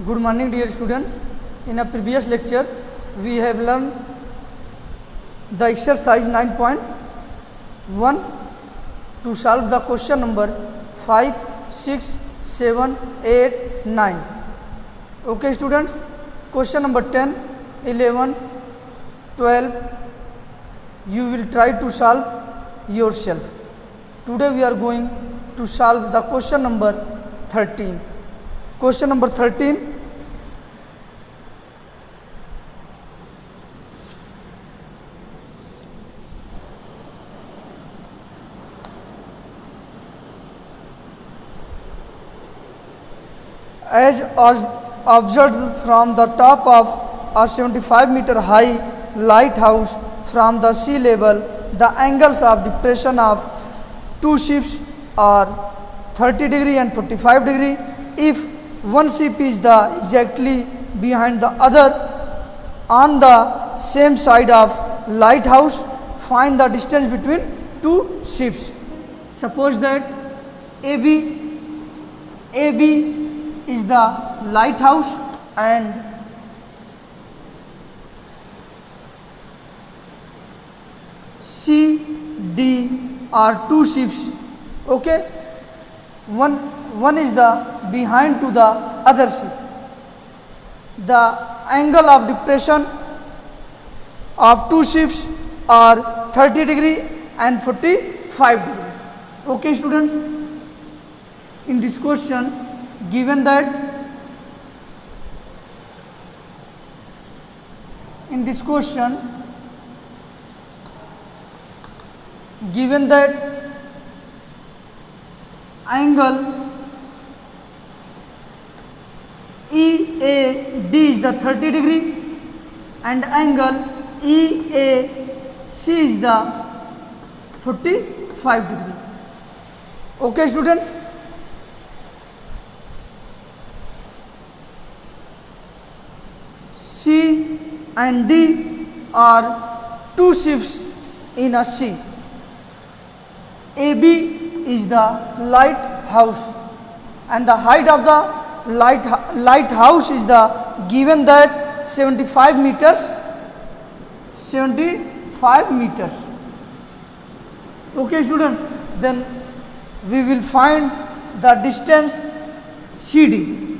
Good morning, dear students. In a previous lecture, we have learned the exercise 9.1 to solve the question number 5, 6, 7, 8, 9. Okay, students. Question number 10, 11, 12. You will try to solve yourself. Today we are going to solve the question number 13. Question number 13. As observed from the top of a 75-meter high lighthouse from the sea level, the angles of depression of two ships are 30 degree and 45 degree. If one ship is the exactly behind the other on the same side of lighthouse, find the distance between two ships. Suppose that AB is the lighthouse and CD are two ships. Okay, one is the behind to the other ship. The angle of depression of two ships are 30 degree and 45 degree. Okay, students, in this question given that angle EAD is the 30 degree and angle EAC is the 45 degree. Okay, students, C and D are two ships in a sea. AB is the lighthouse and the height of the lighthouse is the given that 75 meters. Okay, student, then we will find the distance CD,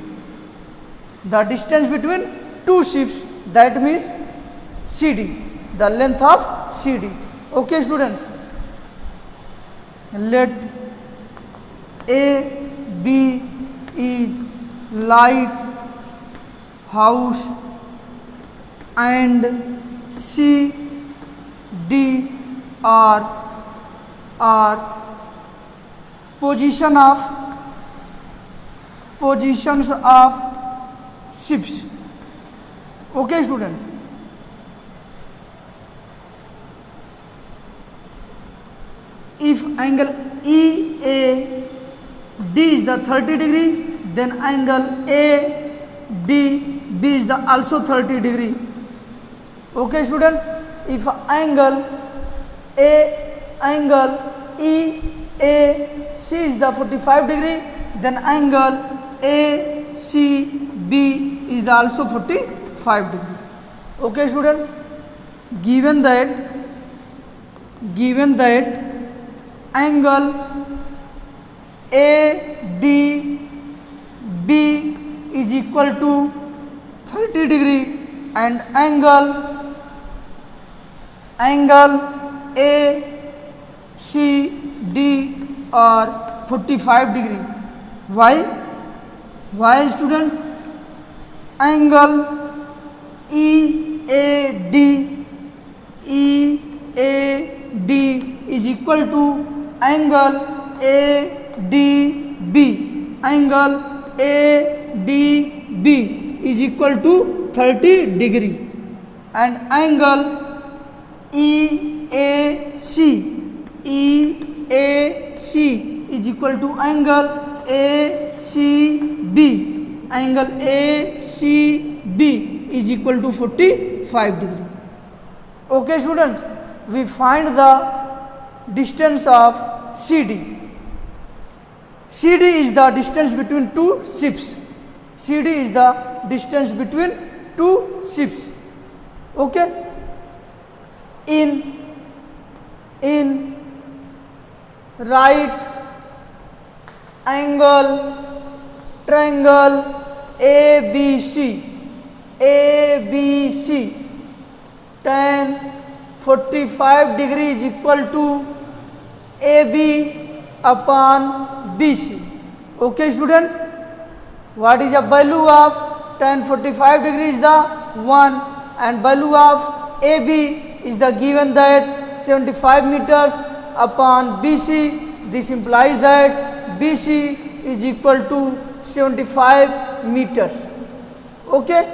the distance between two ships, that means CD, the length of CD. Okay, students, let AB is lighthouse and CD are positions of ships. Okay, students, if angle EAD is the 30 degree, then angle ADB is the also 30 degree. Okay, students, if angle EAC is the 45 degree, then angle ACB is the also 45 degree. Okay, students, given that angle ADB is equal to 30 degree and angle ACD are 45 degree. Why, students? Angle EAD is equal to angle ADB. Angle ADB is equal to 30 degree and angle EAC is equal to angle ACB. Angle ACB is equal to 45 degree. Okay, students, we find the distance of CD. CD is the distance between two ships. CD is the distance between two ships. Okay, in right angle triangle ABC tan 45 degree is equal to AB upon BC. Okay students, what is the value of tan 45 degree is the 1 and value of AB is the given that 75 meters upon BC. This implies that BC is equal to 75 meters. Okay,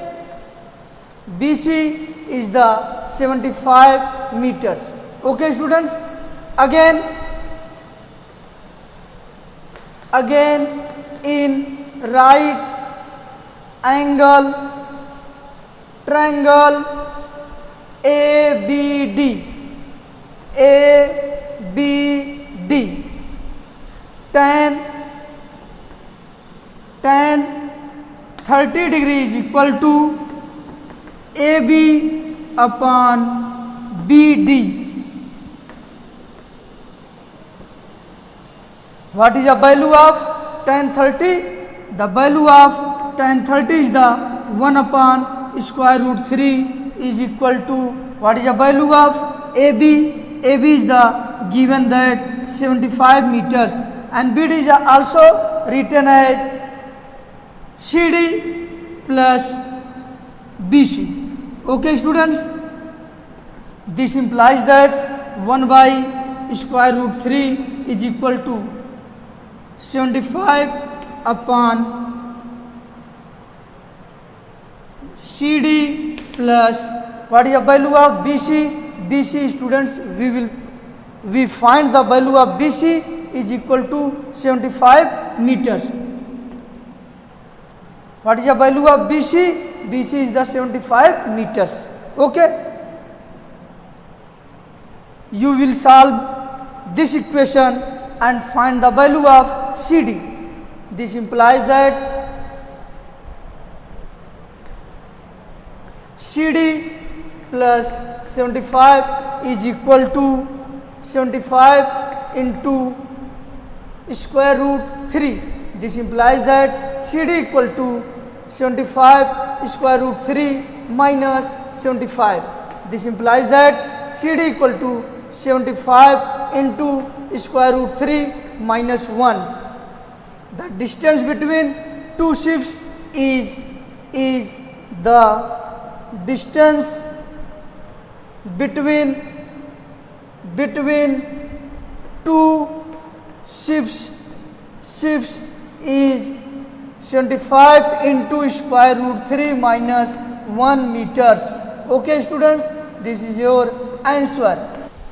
BC is the 75 meters. Okay students, again in right angle triangle ABD tan 30 degree is equal to AB upon BD. What is the value of tan 30? The value of tan 30 is the 1 upon square root 3 is equal to, what is the value of AB? AB is the given that 75 meters and BD is also written as CD plus BC. Okay students, this implies that 1 by square root 3 is equal to 75 upon CD plus, what is the value of BC? BC students, we find the value of BC is equal to 75 meters. What is the value of BC? BC is the 75 meters. Okay, you will solve this equation and find the value of CD. This implies that CD plus 75 is equal to 75 into square root 3. This implies that CD equal to 75 square root 3 minus 75. This implies that CD equal to 75 into square root 3 minus 1. The distance between two ships is the distance between two ships is 75 into square root 3 minus 1 meters. Okay students, this is your answer.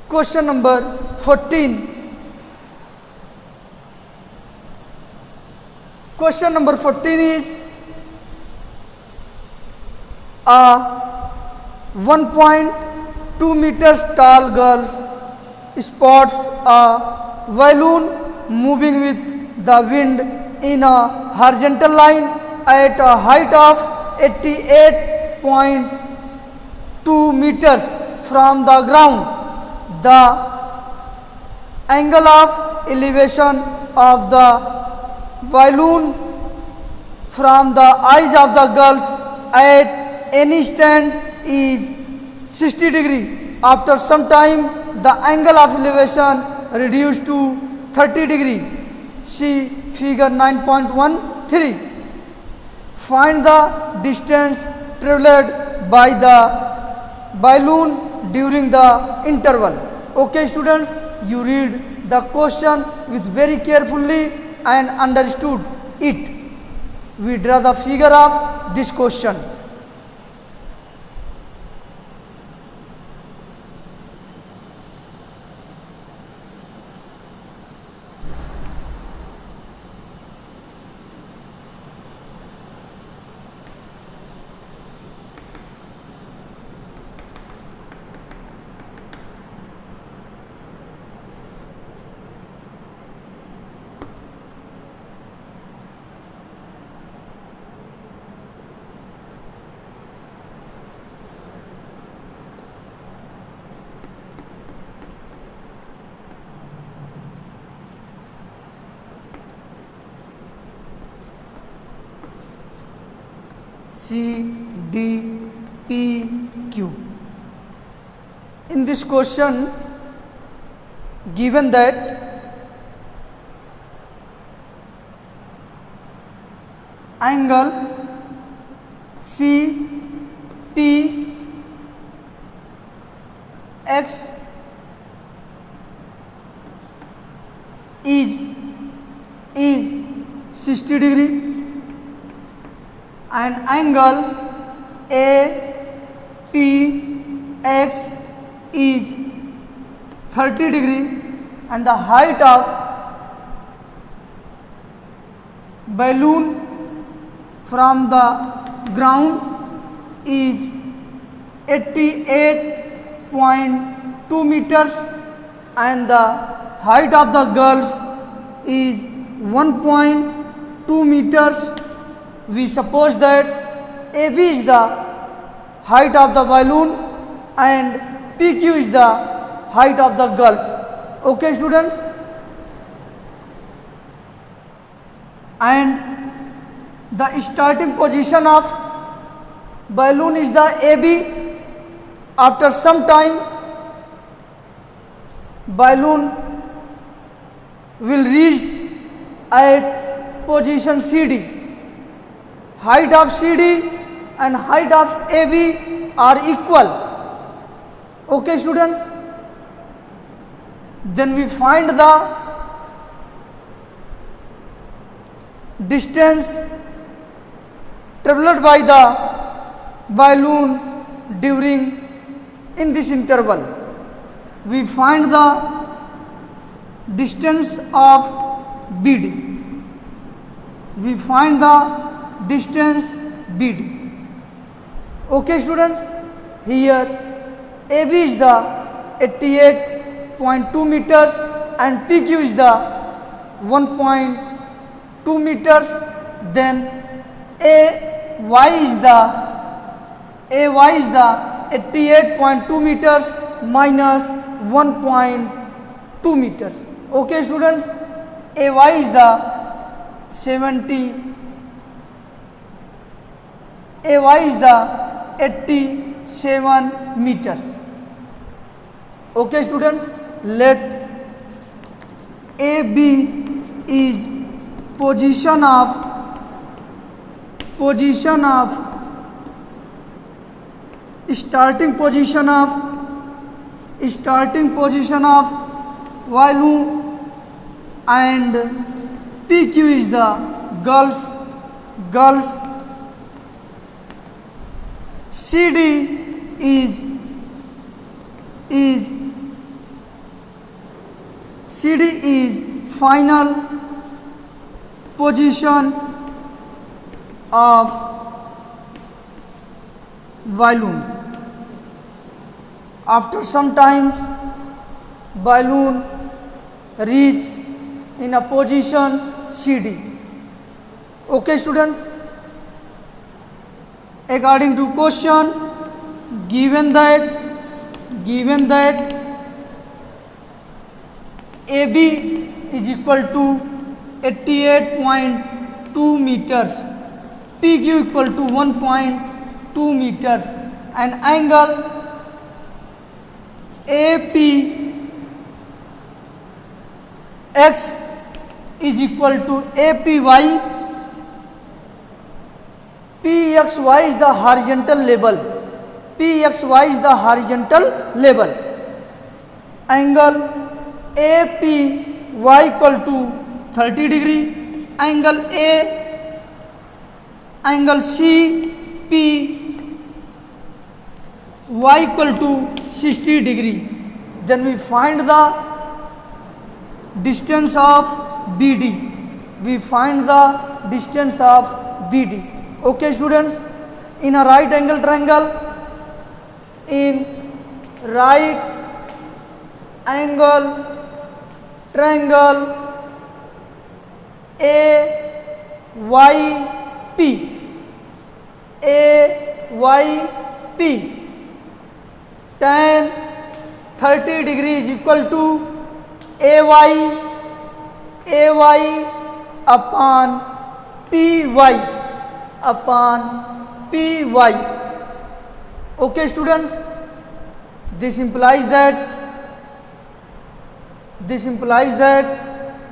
Question number 14. Question number 14 is a 1.2 meters tall girl spots a balloon moving with the wind in a horizontal line at a height of 88.2 meters from the ground. The angle of elevation of the balloon from the eyes of the girls at any stand is 60 degree. After some time, the angle of elevation reduced to 30 degree. See figure 9.13. Find the distance traveled by the balloon during the interval. Okay students, you read the question with very carefully and understood it. We draw the figure of this question. C, D, P, Q. In this question, given that angle C P X is 60 degree and angle A P X is 30 degree and the height of balloon from the ground is 88.2 meters and the height of the girls is 1.2 meters. We suppose that AB is the height of the balloon and PQ is the height of the girls. Okay, students? And the starting position of balloon is the AB. After some time, balloon will reach at position CD. Height of CD and height of AB are equal. Okay, students? Then we find the distance traveled by the balloon during in this interval. We find the distance of BD. We find the distance BD. Okay, students? Here AB is the 88.2 meters and PQ is the 1.2 meters. Then AY is the 88.2 meters minus 1.2 meters. Okay, students? AY is the 87 meters. Okay, students? Let AB is position of starting position of balloon and PQ is the girls. CD is final position of balloon. After some time, balloon reach in a position CD. Okay, students? According to question, given that AB is equal to 88.2 meters, PQ equal to 1.2 meters and angle APX is equal to APY. PXY is the horizontal level. Angle APY equal to 30 degree. Angle CPY equal to 60 degree. Then we find the distance of BD. Okay, students? In a right angle triangle, AYP tan 30 degree is equal to AY upon PY py. Okay students, this implies that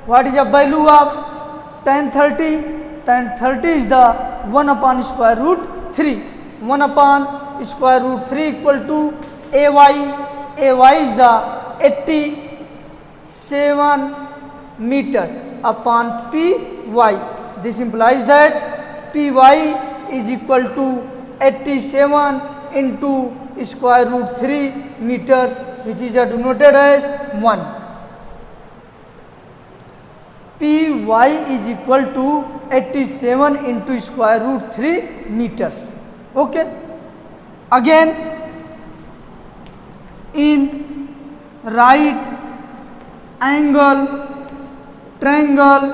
what is the value of tan 30? Tan 30 is the 1 upon square root 3. 1 upon square root 3 equal to ay. Ay is the 87 meter upon py. This implies that py is equal to 87 into square root 3 meters, which is denoted as 1. Py is equal to 87 into square root 3 meters. Okay. Again, in right angle triangle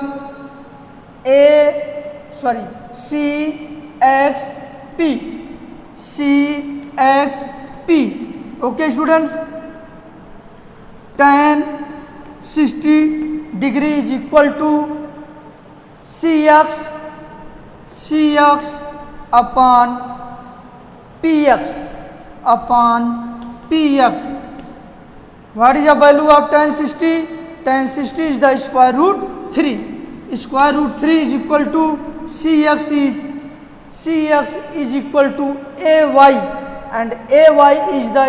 CXP. Okay students, tan 60 degree is equal to CX upon PX. What is the value of tan 60? Tan 60 is the square root 3. Square root 3 is equal to CX is equal to AY, and AY is the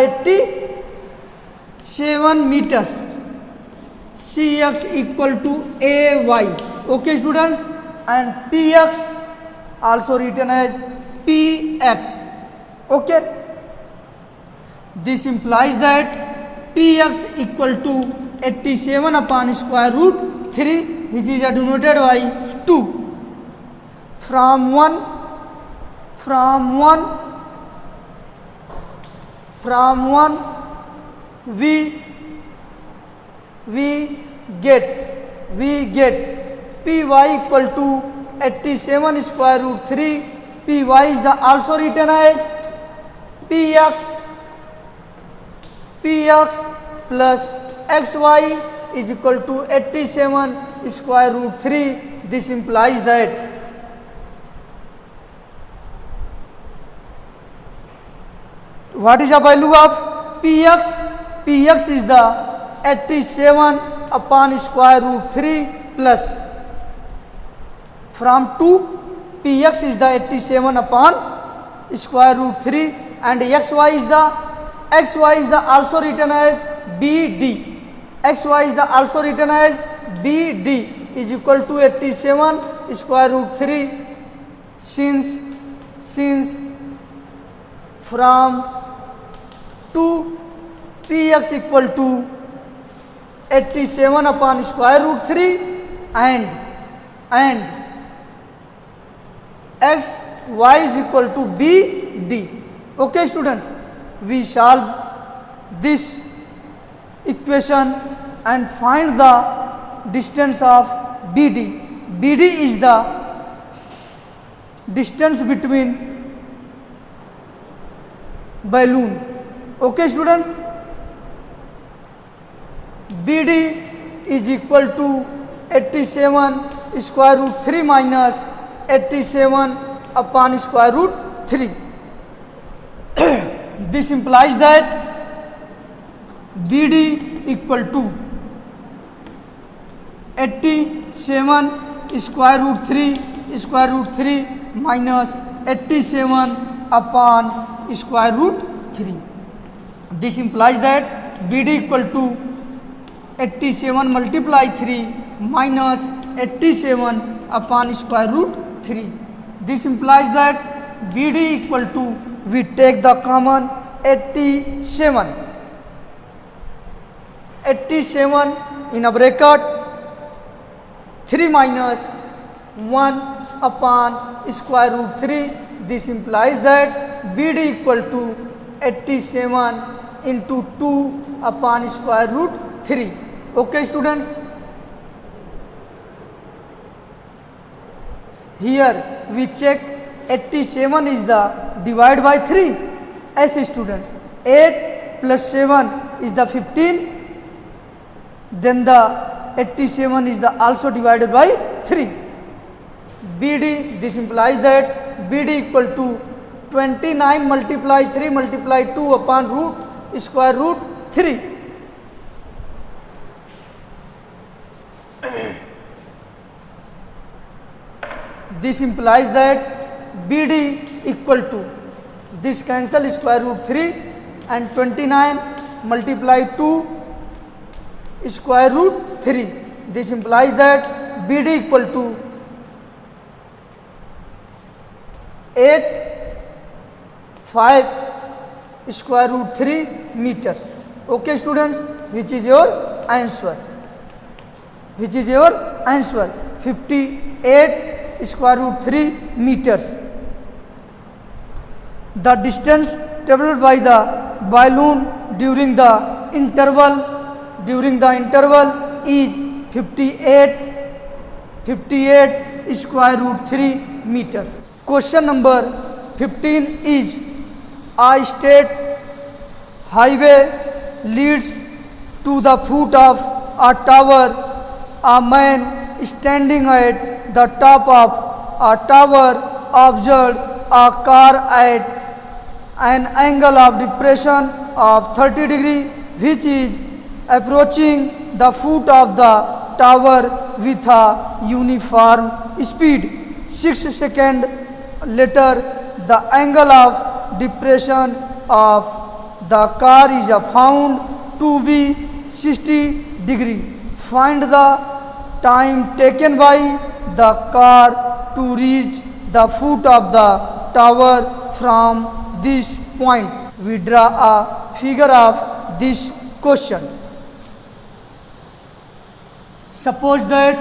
87 meters. CX equal to AY. Okay students, and PX also written as PX. Okay. This implies that Px equal to 87 upon square root 3, which is denoted by 2. From 1 we get Py equal to 87 square root 3. Py is the also written as Px plus xy is equal to 87 square root 3. This implies that what is the value of Px? Px is the 87 upon square root 3 plus from 2. Px is the 87 upon square root 3, and xy is the also written as BD. Xy is the also written as BD is equal to 87 square root 3. Since from 2 Px equal to 87 upon square root 3 and xy is equal to BD. Okay students, we solve this equation and find the distance of BD. BD is the distance between balloon. Okay students, BD is equal to 87 square root 3 minus 87 upon square root 3. This implies that BD equal to 87 square root 3 minus 87 upon square root 3. This implies that BD equal to 87 multiply 3 minus 87 upon square root 3. This implies that BD equal to, we take the common 87 in a bracket 3 minus 1 upon square root 3. This implies that BD equal to 87 into 2 upon square root 3. Okay students, here we check 87 is the divide by 3. As students, 8 plus 7 is the 15, then the 87 is the also divided by 3. BD, this implies that BD equal to 29 multiply 3 multiply 2 upon root square root 3. This implies that BD equal to, this cancel square root 3 and 29 multiply 2 square root 3. This implies that BD equal to 8 5 square root 3 meters. Okay students, which is your answer? Which is your answer? 58 square root 3 meters. The distance traveled by the balloon during the interval is 58 square root 3 meters. Question number 15 is, a state highway leads to the foot of a tower. A man standing at the top of a tower observed a car at an angle of depression of 30 degrees, which is approaching the foot of the tower with a uniform speed. 6 seconds later, the angle of depression of the car is found to be 60 degrees. Find the time taken by the car to reach the foot of the tower from this point. We draw a figure of this question. Suppose that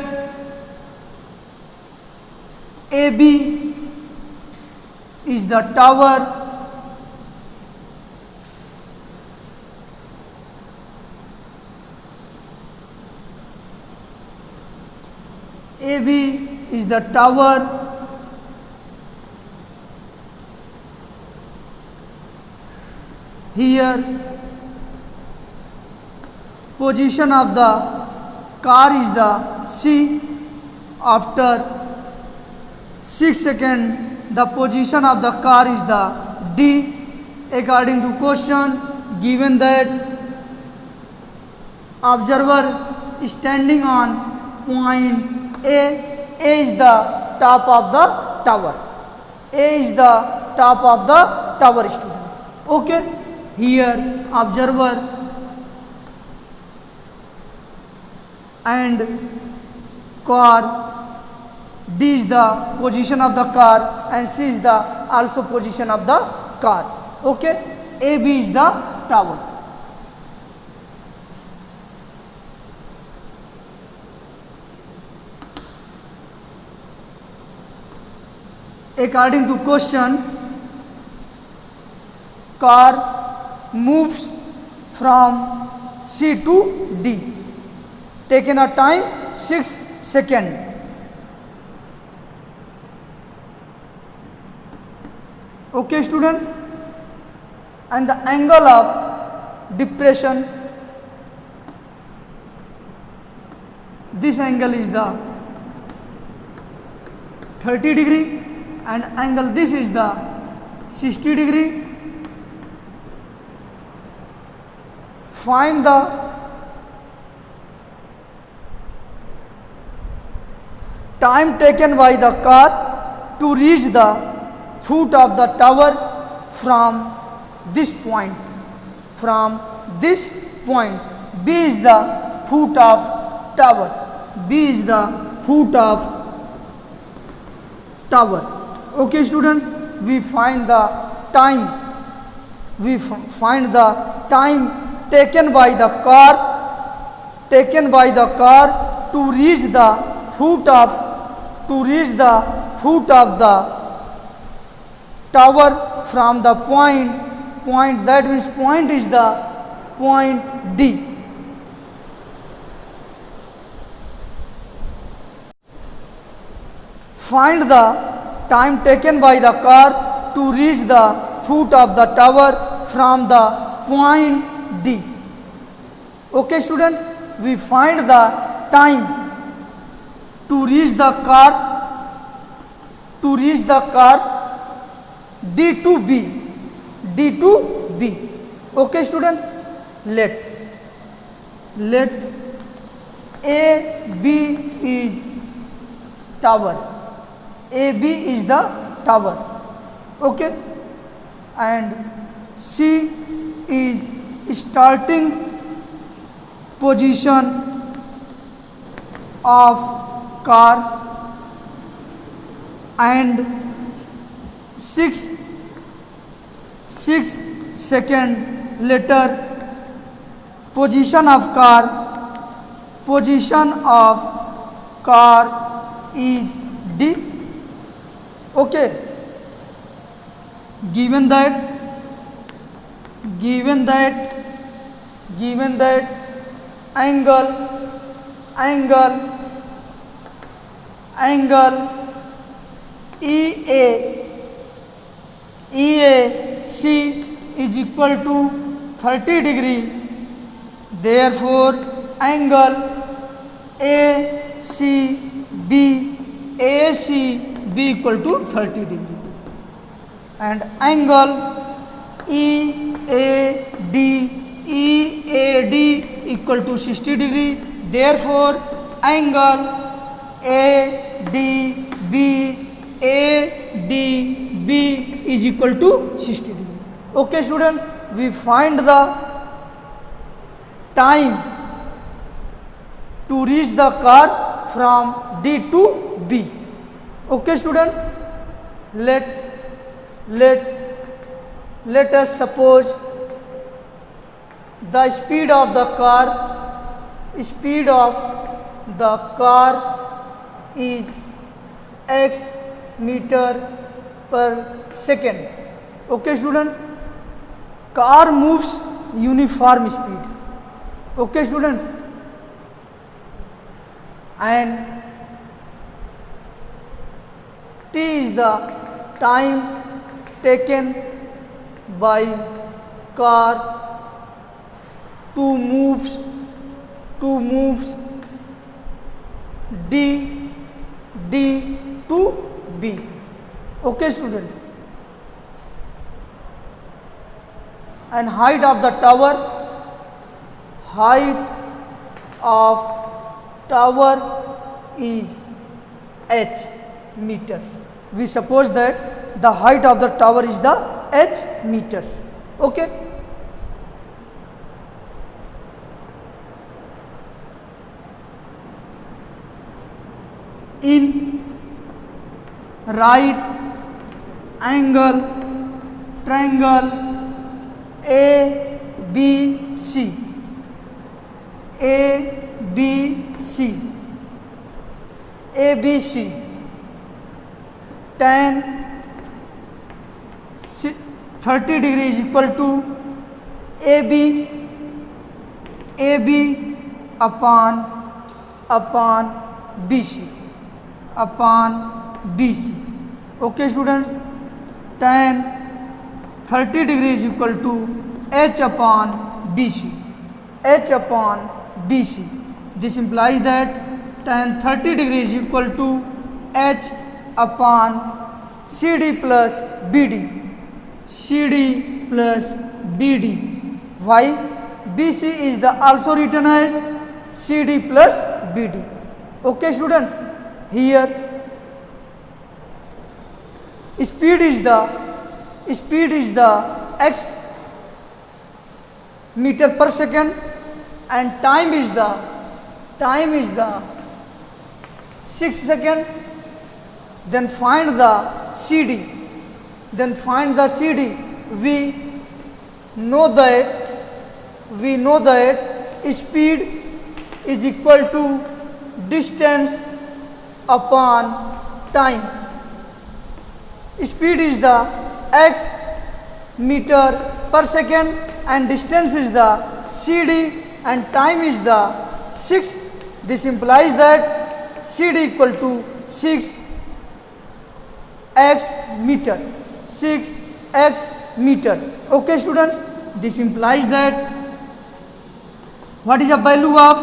AB is the tower, AB is the tower, here position of the car is the C. After 6 seconds, the position of the car is the D. According to question, given that observer standing on point A is the top of the tower. A is the top of the tower, students. Okay, here observer and car, D is the position of the car and C is the also position of the car. Okay, AB is the tower. According to question, car moves from C to D. Taken a time 6 seconds. Okay students, and the angle of depression, this angle is the 30 degree and angle this is the 60 degree. Find the time taken by the car to reach the foot of the tower from this point. From this point, B is the foot of tower. B is the foot of tower. Okay students, we find the time. We find the time taken by the car to reach the foot of the tower from the point, that means point is the point D. Find the time taken by the car to reach the foot of the tower from the point D. Okay students, we find the time to reach the car D to B, D to B. Okay students, let AB is tower, AB is the tower, okay, and C is starting position of car, and 6 second later position of car is D. Okay, given that angle EAC is equal to 30 degree, therefore angle ACB equal to 30 degree, and angle EAD equal to 60 degree, therefore angle ADB is equal to 60 degree. Okay students, we find the time to reach the car from D to B. Okay students, let us suppose the speed of the car is x meter per second. Okay students, car moves uniform speed. Okay students, and t is the time taken by car to moves D to B. Okay students, and height of the tower is h meters. We suppose that the height of the tower is the h meters. Okay, in right angle triangle ABC, tan 30 degree is equal to AB upon BC. Okay students, tan 30 degree is equal to H upon BC. This implies that tan 30 degree is equal to H upon CD plus BD. Why? BC is the also written as CD plus BD. Okay students, here speed is the x meter per second, and time is the 6 second. Then find the CD. We know that speed is equal to distance upon time. Speed is the x meter per second, and distance is the CD, and time is the 6. This implies that CD equal to 6x meter. Okay students, this implies that what is the value of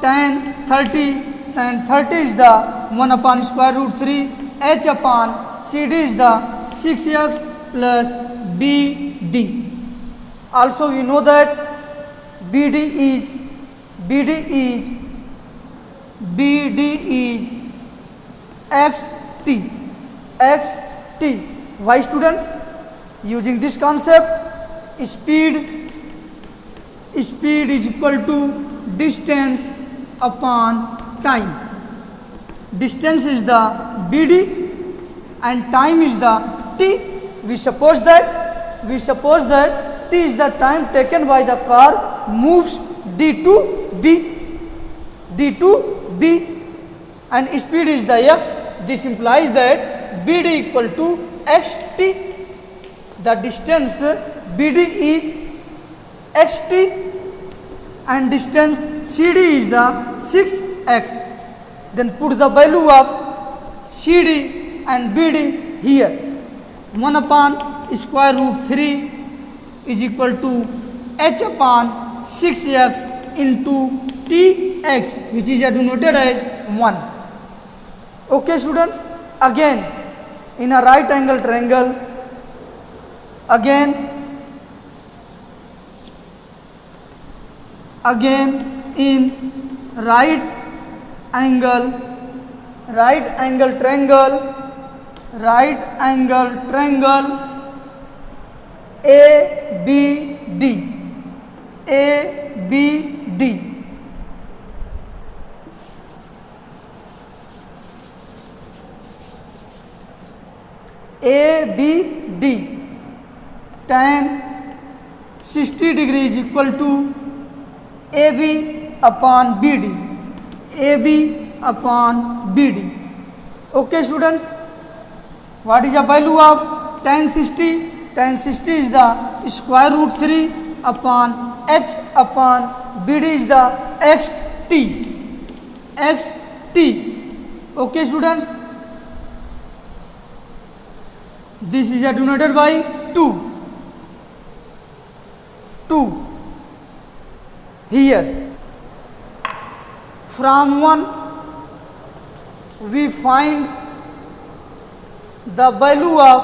tan 30? Tan 30 is the 1 upon square root 3, h upon CD is the 6x plus BD. Also we know that BD is XT. Why students? Using this concept, speed is equal to distance upon time. Distance is the BD and time is the T. We suppose that T is the time taken by the car moves D to B and speed is the X. This implies that BD equal to XT. The distance BD is XT and distance CD is the 6X. Then put the value of CD and BD here. 1 upon square root 3 is equal to H upon 6X into TX, which is denoted as 1. Okay students, again in a right angle triangle, again in right angle triangle ABD. Tan 60 degree is equal to AB upon BD. Okay students, what is the value of tan 60? Tan 60 is the square root 3 upon H upon BD is the XT. Okay students, this is denoted by 2 here. From 1 we find the value of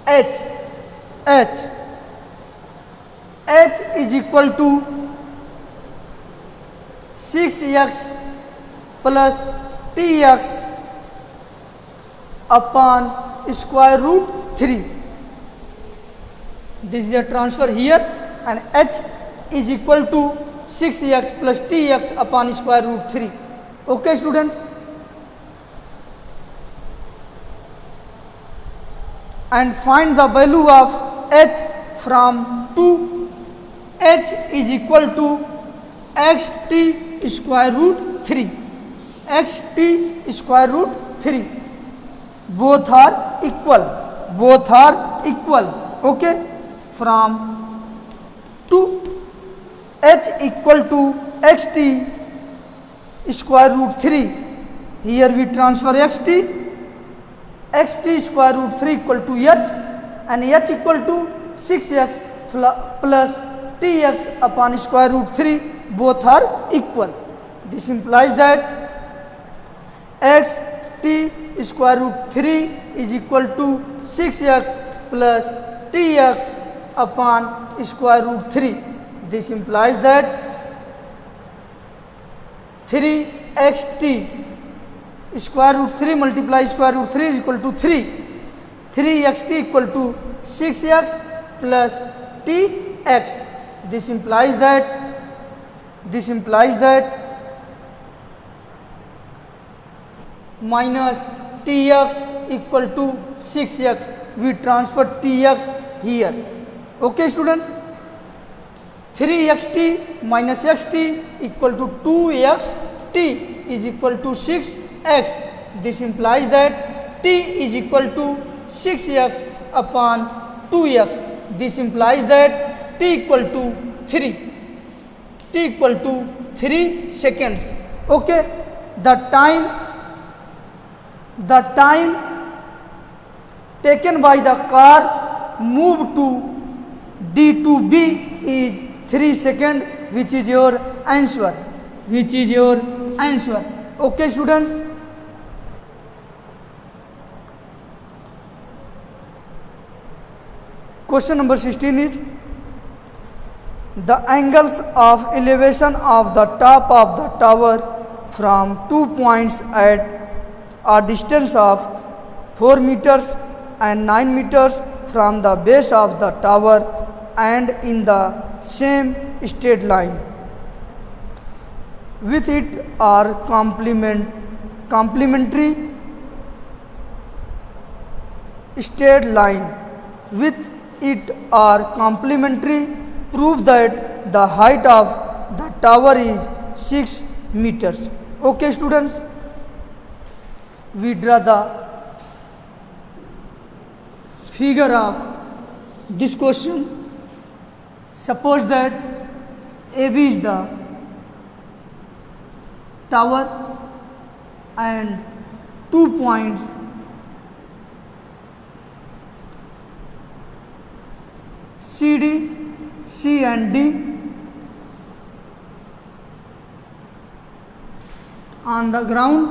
H is equal to 6X plus TX upon square root 3. This is a transfer here and H is equal to 6X plus TX upon square root 3. Okay students, and find the value of H from 2. H is equal to XT square root 3. XT square root 3. Both are equal. Okay, from 2 H equal to XT square root 3. Here we transfer XT square root 3 equal to H and H equal to 6X plus TX upon square root 3. Both are equal. This implies that XT square root 3 is equal to 6X plus TX upon square root 3. This implies that 3XT square root 3 multiply square root 3 is equal to 3. 3XT equal to 6X plus TX. This implies that minus TX equal to 6X. We transfer TX here. Okay students, 3XT minus XT equal to 2XT is equal to 6X. This implies that T is equal to 6X upon 2X. This implies that T equal to 3. T equal to 3 seconds. Okay, the time taken by the car move to D to B is 3 seconds, which is your answer. Okay students, question number 16 is the angles of elevation of the top of the tower from 2 points at a distance of 4 meters and 9 meters from the base of the tower and in the same straight line with it are complementary straight line with it are complementary prove that the height of the tower is 6 meters. Okay students, we draw the figure of this question. Suppose that AB is the tower and 2 points CD, C and D on the ground.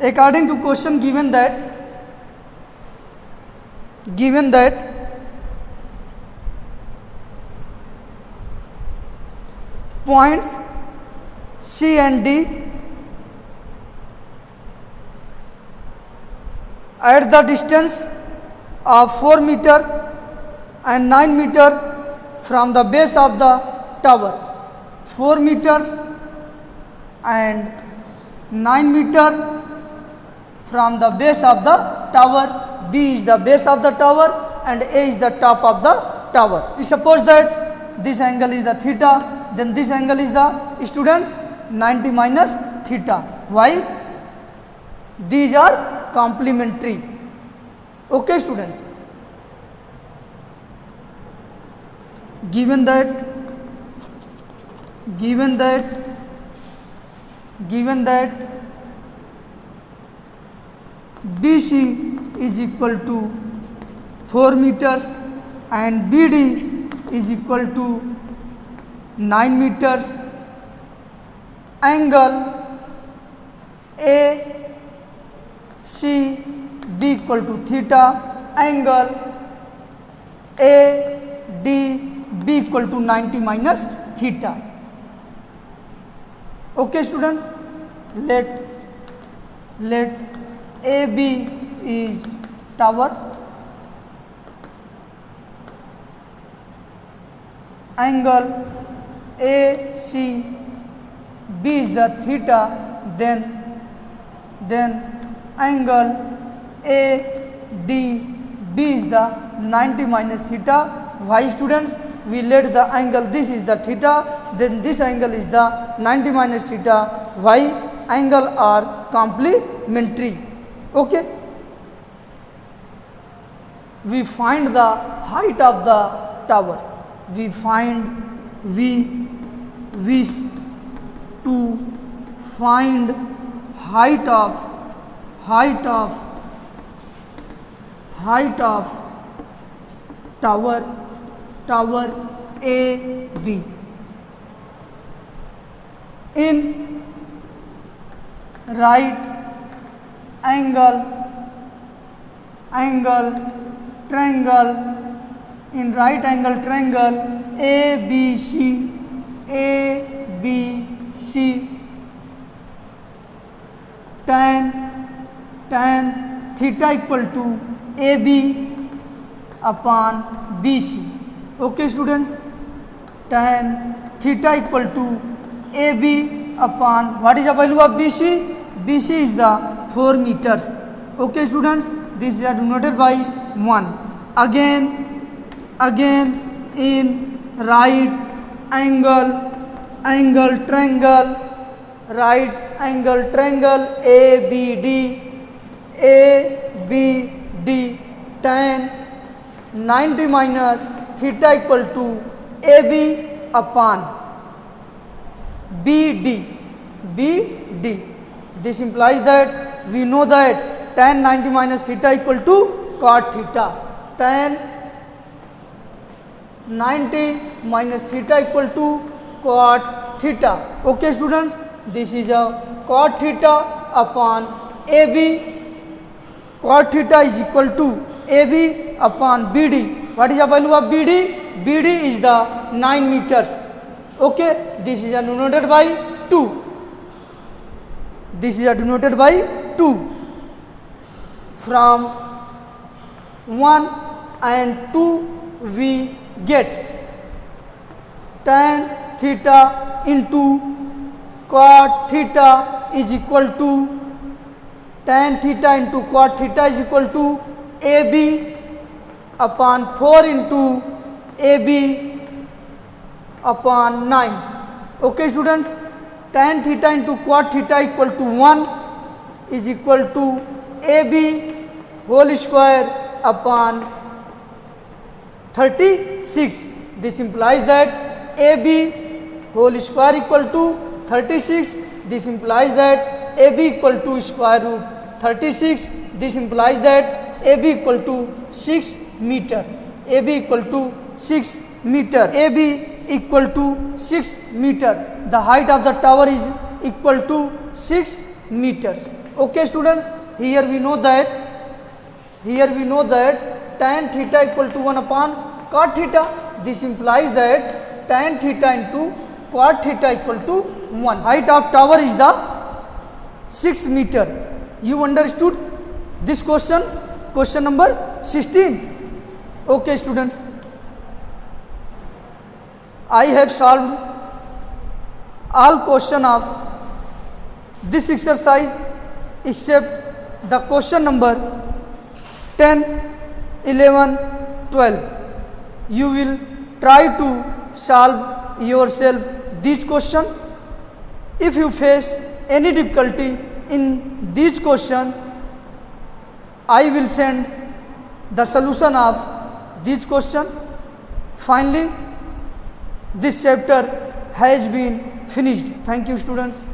According to question given that points C and D at the distance of 4 meter and 9 meter from the base of the tower, 4 meters and 9 meter from the base of the tower. B is the base of the tower and A is the top of the tower. We suppose that this angle is the theta, then this angle is the students 90 minus theta. Why? These are complementary. Okay students, given that BC is equal to 4 meters and BD is equal to 9 meters, angle ACB equal to theta, angle ADB equal to 90 minus theta. Okay students, let AB is tower, angle ACB is the theta, then angle ADB is the 90 minus theta. Why students? We let the angle, this is the theta, then this angle is the 90 minus theta. Why? Angle are complementary. Okay. We find the height of the tower. We wish to find height of tower AB in right angle triangle, in right angle triangle ABC tan theta equal to AB upon BC. Okay students, tan theta equal to AB upon, what is the value of BC? BC is the 4 meters. Okay students, this is denoted by 1. Again in right angle triangle, right angle triangle ABD tan 90 minus theta equal to AB upon BD. This implies that we know that tan 90 minus theta equal to cot theta. Tan 90 minus theta equal to cot theta. Okay students, this is a cot theta upon AB. Cot theta is equal to AB upon BD. What is the value of BD? BD is the 9 meters. Okay, this is denoted by 2. This is denoted by 2. From 1 and 2 we get tan theta into cot theta is equal to tan theta into cot theta is equal to AB upon 4 into AB upon 9. Okay students, tan theta into cot theta equal to 1 is equal to AB whole square upon 36. This implies that AB whole square equal to 36. This implies that AB equal to square root 36. This implies that AB equal to 6 meter. AB equal to 6 meter. AB equal to 6 meter. The height of the tower is equal to 6 meters. Okay students, here we know that tan theta equal to 1 upon cot theta. This implies that tan theta into cot theta equal to 1. Height of tower is the 6 meter. You understood this question? Question number 16. Okay students, I have solved all question of this exercise except the question number 10, 11, 12. You will try to solve yourself this question. If you face any difficulty in this question, I will send the solution of this question. Finally, this chapter has been finished. Thank you students.